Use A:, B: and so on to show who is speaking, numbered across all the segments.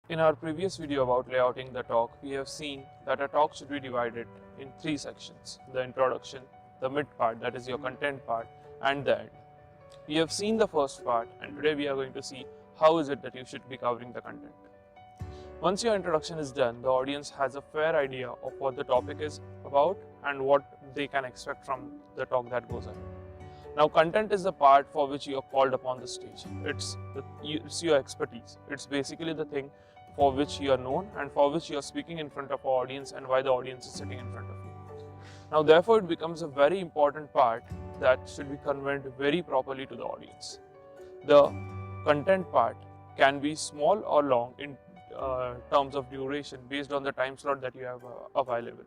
A: In our previous video about layouting the talk, we have seen that a talk should be divided in 3 sections: the introduction, the mid part, that is your content part, and the end. We have seen the first part, and today we are going to see how is it that you should be covering the content. Once your introduction is done, the audience has a fair idea of what the topic is about and what they can expect from the talk that goes ahead. Now, content is the part for which you are called upon the stage. It's your expertise. It's basically the thing for which you are known and for which you are speaking in front of an audience and why the audience is sitting in front of you. Now, therefore, it becomes a very important part that should be conveyed very properly to the audience. The content part can be small or long in terms of duration based on the time slot that you have available.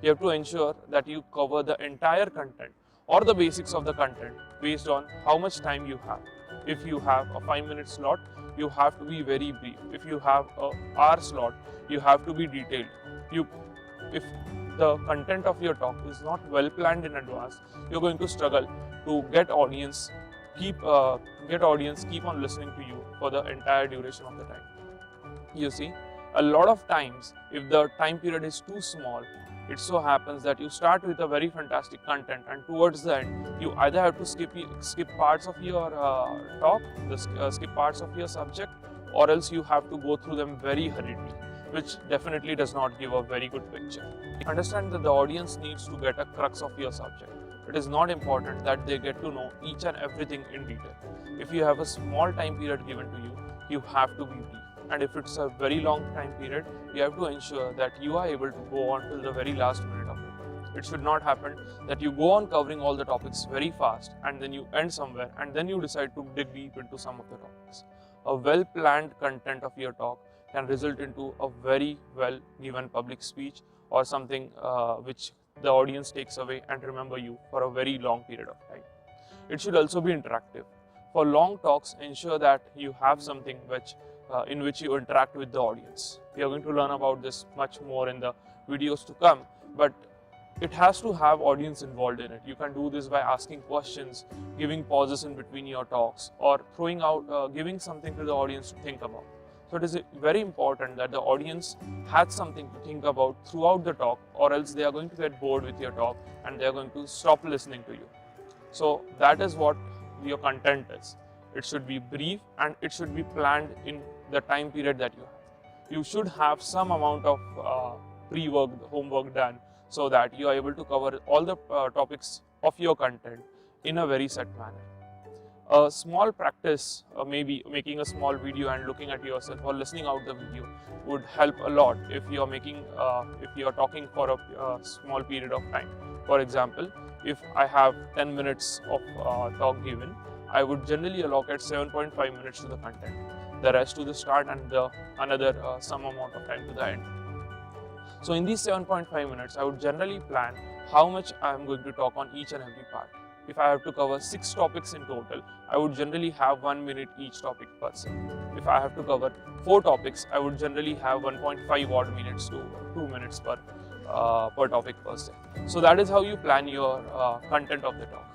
A: You have to ensure that you cover the entire content or the basics of the content based on how much time you have. If you have a 5-minute slot, you have to be very brief. If you have an hour slot, you have to be detailed. If the content of your talk is not well planned in advance, you're going to struggle to get audience keep on listening to you for the entire duration of the time. You see, a lot of times, if the time period is too small, it so happens that you start with a very fantastic content, and towards the end, you either have to skip parts of your talk, skip parts of your subject, or else you have to go through them very hurriedly, which definitely does not give a very good picture. Understand that the audience needs to get a crux of your subject. It is not important that they get to know each and everything in detail. If you have a small time period given to you, you have to be brief. And if it's a very long time period, you have to ensure that you are able to go on till the very last minute of it. It should not happen that you go on covering all the topics very fast and then you end somewhere and then you decide to dig deep into some of the topics. A well-planned content of your talk can result into a very well given public speech or something which the audience takes away and remember you for a very long period of time. It should also be interactive. For long talks, ensure that you have something in which you interact with the audience. We are going to learn about this much more in the videos to come, but it has to have audience involved in it. You can do this by asking questions, giving pauses in between your talks, or giving something to the audience to think about. So it is very important that the audience has something to think about throughout the talk, or else they are going to get bored with your talk and they are going to stop listening to you. So that is what your content is. It should be brief and it should be planned in the time period that you have. You should have some amount of pre-work, homework done so that you are able to cover all the topics of your content in a very set manner. A small practice, maybe making a small video and looking at yourself or listening out the video would help a lot if you are talking for a small period of time. For example, if I have 10 minutes of talk given, I would generally allocate 7.5 minutes to the content, the rest to the start and another some amount of time to the end. So in these 7.5 minutes, I would generally plan how much I am going to talk on each and every part. If I have to cover 6 topics in total, I would generally have 1 minute each topic per se. If I have to cover 4 topics, I would generally have 1.5 odd minutes to 2 minutes per topic per se. So that is how you plan your content of the talk.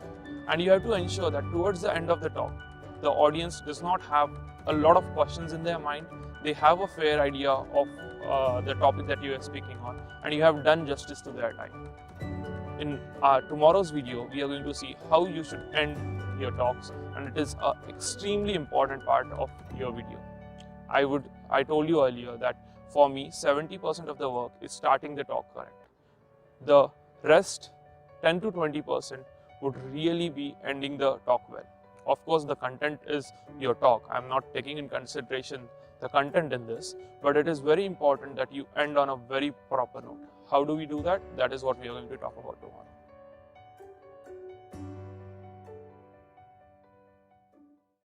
A: And you have to ensure that towards the end of the talk, the audience does not have a lot of questions in their mind. They have a fair idea of the topic that you are speaking on, and you have done justice to their time. In tomorrow's video, we are going to see how you should end your talks, and it is an extremely important part of your video. I told you earlier that for me, 70% of the work is starting the talk correct. The rest, 10 to 20%, would really be ending the talk well. Of course, the content is your talk. I am not taking in consideration the content in this, but it is very important that you end on a very proper note. How do we do that? That is what we are going to talk about tomorrow.